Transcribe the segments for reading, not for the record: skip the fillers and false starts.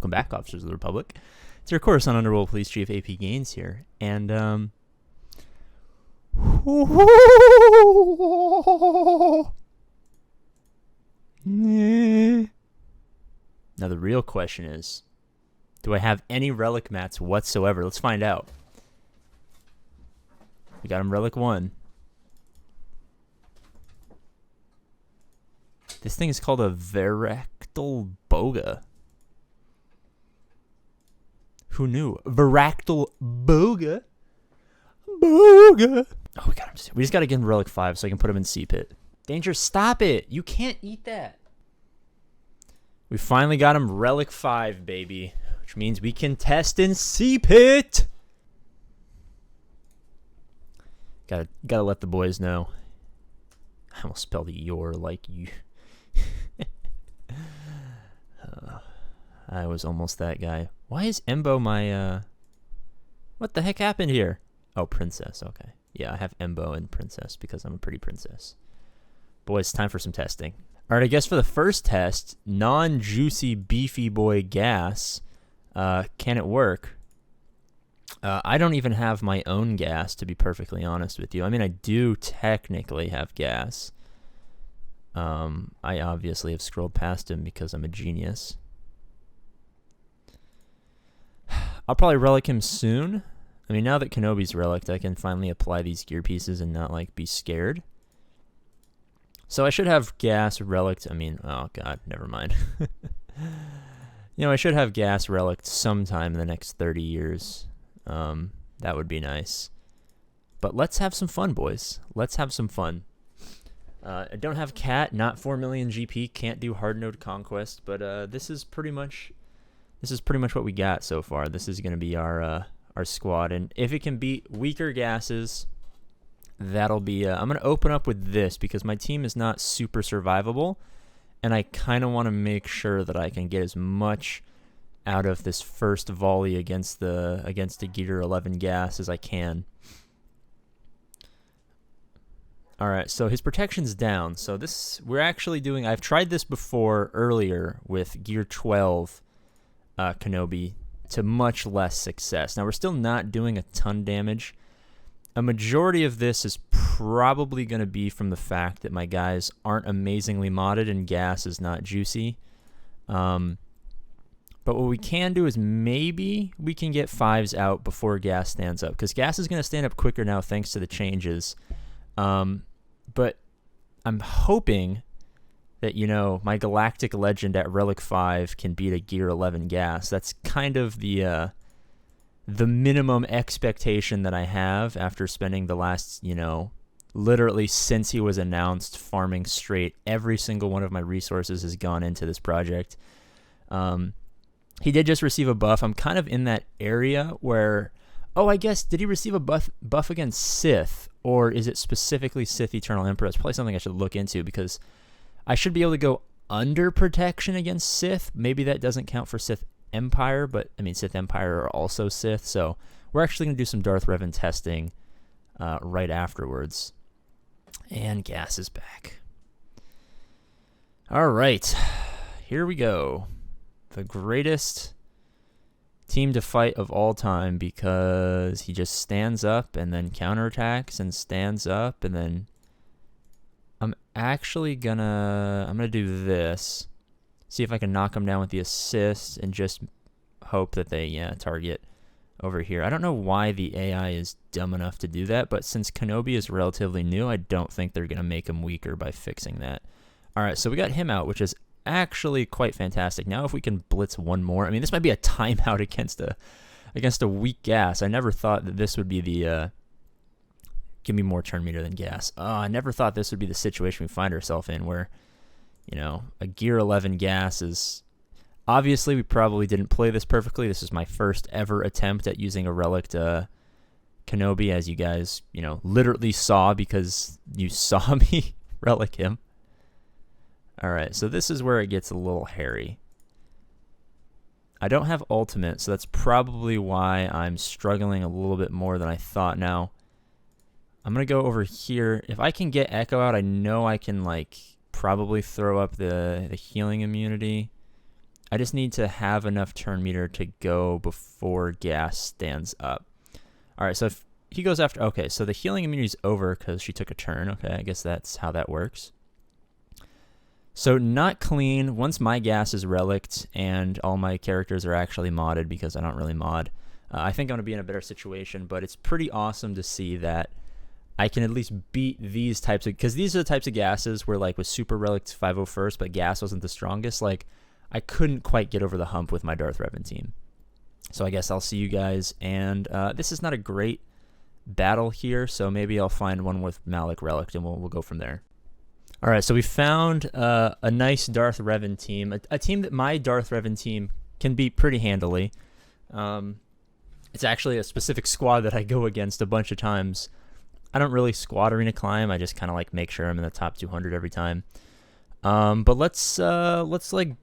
Welcome back, Officers of the Republic. It's your Coruscant Underworld Police Chief APGAINS here, and now the real question is, do I have any relic mats whatsoever? Let's find out. We got him relic 1. This thing is called a Varactyl Boga. Who knew? Varactyl Boga. Boga. Oh, we got him. We just got to get him relic 5 so I can put him in C-Pit. Danger, stop it. You can't eat that. We finally got him relic 5, baby. Which means we can test in C-Pit. Gotta let the boys know. I almost spelled your like you. I was almost that guy. Why is Embo my, what the heck happened here? Oh, princess, okay. Yeah, I have Embo and princess because I'm a pretty princess. Boys, time for some testing. All right, I guess for the first test, non-juicy beefy boy gas, can it work? I don't even have my own gas, to be perfectly honest with you. I mean, I do technically have gas. I obviously have scrolled past him because I'm a genius. I'll probably relic him soon. I mean, now that Kenobi's reliced, I can finally apply these gear pieces and not, like, be scared. So I should have gas relict. I mean, oh, God, never mind. I should have gas relict sometime in the next 30 years. That would be nice. But let's have some fun, boys. Let's have some fun. I don't have Cat, not 4 million GP, can't do hard node conquest, but this is pretty much what we got so far. This is going to be our squad, and if it can beat weaker gases, that'll be. I'm going to open up with this because my team is not super survivable, and I kind of want to make sure that I can get as much out of this first volley against the Gear 11 gas as I can. All right, so his protection's down. So this we're actually doing. I've tried this before earlier with Gear 12 Kenobi to much less success. Now we're still not doing a ton damage. A majority of this is probably going to be from the fact that my guys aren't amazingly modded and gas is not juicy. But what we can do is maybe we can get 5s out before gas stands up, because gas is going to stand up quicker now thanks to the changes. But I'm hoping that, my Galactic Legend at Relic 5 can beat a Gear 11 gas. That's kind of the minimum expectation that I have after spending the last, literally since he was announced, farming straight. Every single one of my resources has gone into this project. He did just receive a buff. I'm kind of in that area where, I guess, did he receive a buff against Sith? Or is it specifically Sith Eternal Emperor? It's probably something I should look into, because I should be able to go under protection against Sith. Maybe that doesn't count for Sith Empire, but, I mean, Sith Empire are also Sith. So we're actually going to do some Darth Revan testing right afterwards. And gas is back. All right. Here we go. The greatest team to fight of all time, because he just stands up and then counterattacks and stands up, and then I'm gonna do this, see if I can knock him down with the assist and just hope that they target over here. I don't know why the AI is dumb enough to do that, but since Kenobi is relatively new, I don't think they're gonna make him weaker by fixing that. All right, so we got him out, which is actually quite fantastic. Now if we can blitz one more, I mean, this might be a timeout against a weak gas. I never thought that this would be the give me more turn meter than gas. I never thought this would be the situation we find ourselves in, where a Gear 11 gas is obviously, we probably didn't play this perfectly. This is my first ever attempt at using a relic Kenobi, as you guys literally saw, because you saw me relic him. Alright, so this is where it gets a little hairy. I don't have ultimate, so that's probably why I'm struggling a little bit more than I thought. Now, I'm going to go over here. If I can get Echo out, I know I can, probably throw up the healing immunity. I just need to have enough turn meter to go before gas stands up. All right, so if he goes after... Okay, so the healing immunity is over because she took a turn. Okay, I guess that's how that works. So not clean. Once my gas is relicked and all my characters are actually modded, because I don't really mod, I think I'm going to be in a better situation. But it's pretty awesome to see that I can at least beat these types of... Because these are the types of gases where, like, with super relics 501st, but gas wasn't the strongest. Like, I couldn't quite get over the hump with my Darth Revan team. So I guess I'll see you guys. And this is not a great battle here, so maybe I'll find one with Malik Relic, and we'll go from there. All right, so we found a nice Darth Revan team, a team that my Darth Revan team can beat pretty handily. It's actually a specific squad that I go against a bunch of times. I don't really squad arena climb. I just kind of like make sure I'm in the top 200 every time. But let's like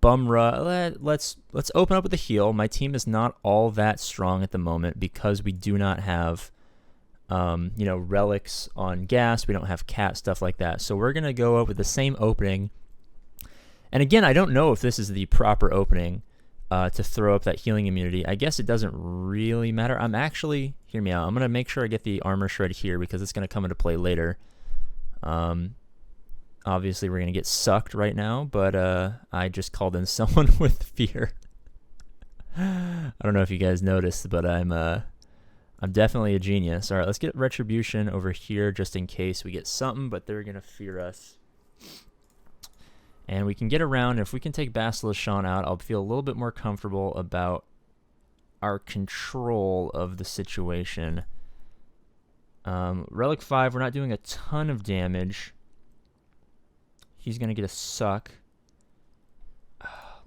bum rush. Let's open up with a heal. My team is not all that strong at the moment because we do not have relics on gas. We don't have cat, stuff like that. So we're gonna go up with the same opening. And again, I don't know if this is the proper opening to throw up that healing immunity. I guess it doesn't really matter. I'm actually, hear me out, I'm gonna make sure I get the armor shred here because it's gonna come into play later. Obviously we're gonna get sucked right now, but I just called in someone with fear. I don't know if you guys noticed, but I'm definitely a genius. All right, let's get Retribution over here just in case we get something, but they're going to fear us. And we can get around. If we can take Basilisk Sean out, I'll feel a little bit more comfortable about our control of the situation. Relic 5, we're not doing a ton of damage. He's going to get a suck.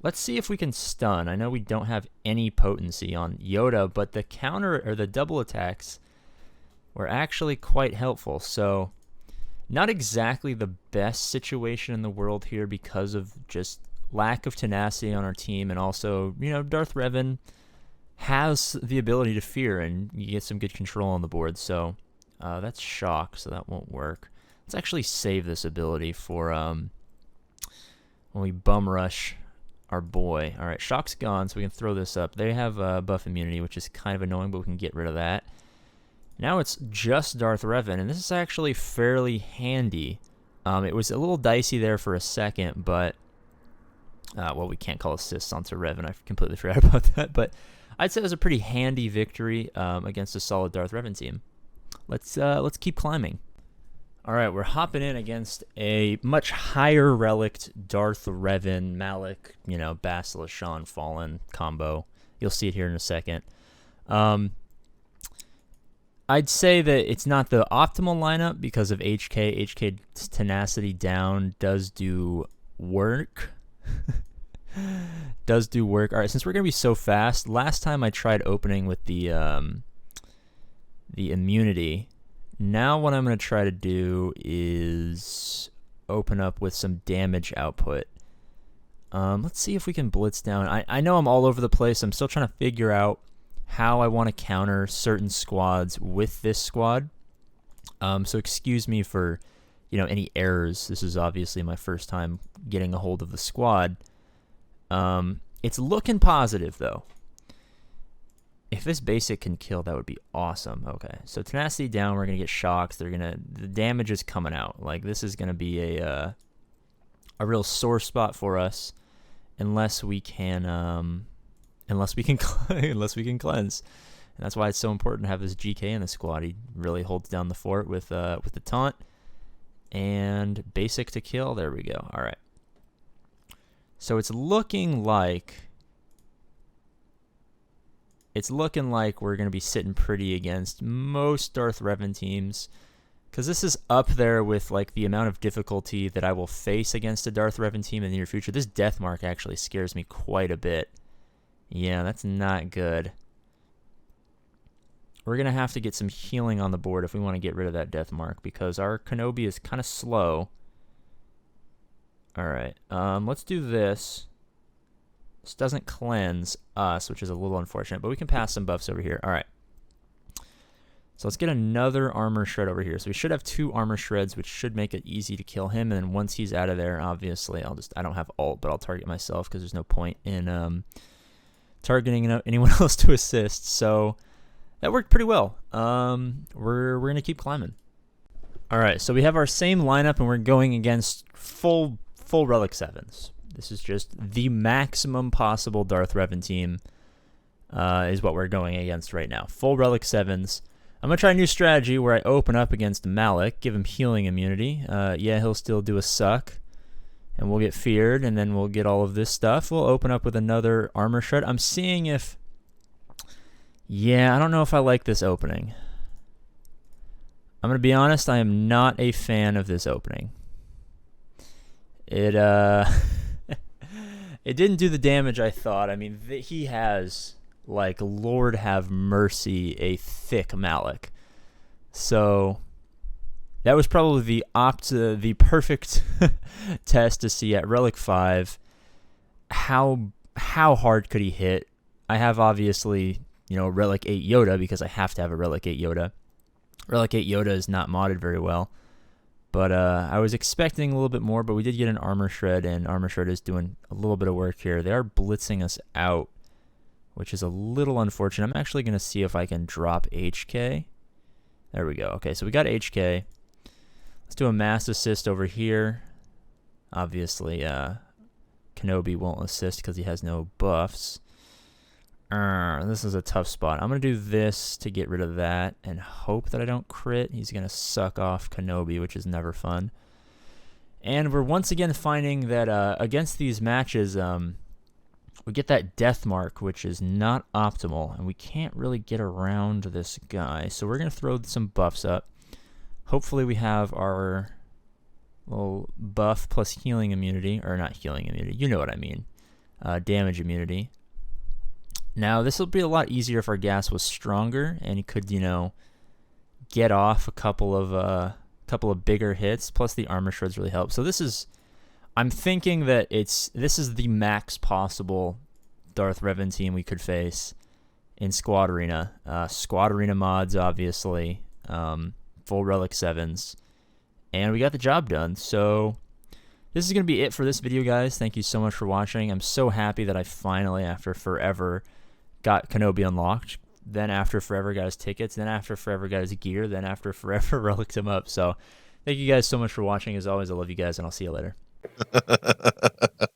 Let's see if we can stun. I know we don't have any potency on Yoda, but the counter or the double attacks were actually quite helpful. So not exactly the best situation in the world here because of just lack of tenacity on our team. And also, Darth Revan has the ability to fear and you get some good control on the board. So that's shock, so that won't work. Let's actually save this ability for when we bum rush our boy. All right, shock's gone, so we can throw this up. They have buff immunity, which is kind of annoying, but we can get rid of that. Now it's just Darth Revan, and this is actually fairly handy. It was a little dicey there for a second, but well, we can't call assists onto Revan. I completely forgot about that, but I'd say it was a pretty handy victory against a solid Darth Revan team. Let's keep climbing. All right, we're hopping in against a much higher relict Darth Revan, Malik, Basilisk Sean Fallen combo. You'll see it here in a second. I'd say that it's not the optimal lineup because of HK. HK's tenacity down does do work. Does do work. All right, since we're going to be so fast, last time I tried opening with the immunity. Now what I'm going to try to do is open up with some damage output. Let's see if we can blitz down. I know I'm all over the place. I'm still trying to figure out how I want to counter certain squads with this squad. So excuse me for, any errors. This is obviously my first time getting a hold of the squad. It's looking positive, though. If this basic can kill, that would be awesome. Okay, so tenacity down, we're gonna get shocks. The damage is coming out. Like, this is gonna be a real sore spot for us, unless we can cleanse. And that's why it's so important to have this GK in the squad. He really holds down the fort with the taunt and basic to kill. There we go. All right. So it's looking like we're going to be sitting pretty against most Darth Revan teams, because this is up there with like the amount of difficulty that I will face against a Darth Revan team in the near future. This death mark actually scares me quite a bit. Yeah, that's not good. We're going to have to get some healing on the board if we want to get rid of that death mark, because our Kenobi is kind of slow. All right, let's do this. This doesn't cleanse us, which is a little unfortunate, but we can pass some buffs over here. All right. So let's get another armor shred over here. So we should have 2 armor shreds, which should make it easy to kill him. And then once he's out of there, obviously, I don't have ult, but I'll target myself because there's no point in targeting anyone else to assist. So that worked pretty well. We're going to keep climbing. All right, so we have our same lineup, and we're going against full Relic 7s. This is just the maximum possible Darth Revan team is what we're going against right now. Full Relic 7s. I'm going to try a new strategy where I open up against Malik, give him healing immunity. Yeah, he'll still do a suck, and we'll get feared, and then we'll get all of this stuff. We'll open up with another armor shred. I'm seeing if... Yeah, I don't know if I like this opening. I'm going to be honest, I am not a fan of this opening. It it didn't do the damage I thought. I mean, he has... like, Lord have mercy, a thick Malik. So that was probably the perfect test to see at Relic 5 how hard could he hit. I have obviously, Relic 8 Yoda because I have to have a Relic 8 Yoda. Relic 8 Yoda is not modded very well. But I was expecting a little bit more, but we did get an Armor Shred, and Armor Shred is doing a little bit of work here. They are blitzing us out, which is a little unfortunate. I'm actually going to see if I can drop HK. There we go. Okay, so we got HK. Let's do a mass assist over here. Obviously, Kenobi won't assist because he has no buffs. This is a tough spot. I'm going to do this to get rid of that and hope that I don't crit. He's going to suck off Kenobi, which is never fun. And we're once again finding that against these matches... we get that death mark, which is not optimal, and we can't really get around this guy. So we're going to throw some buffs up. Hopefully we have our little buff plus healing immunity, or not healing immunity, you know what I mean, damage immunity. Now this will be a lot easier if our gas was stronger, and he could, get off a couple of bigger hits, plus the armor shreds really help. So this is... I'm thinking that this is the max possible Darth Revan team we could face in Squad Arena. Squad Arena mods, obviously. Full Relic 7s. And we got the job done. So this is going to be it for this video, guys. Thank you so much for watching. I'm so happy that I finally, after forever, got Kenobi unlocked. Then after forever got his tickets. Then after forever got his gear. Then after forever relicked him up. So thank you guys so much for watching. As always, I love you guys, and I'll see you later.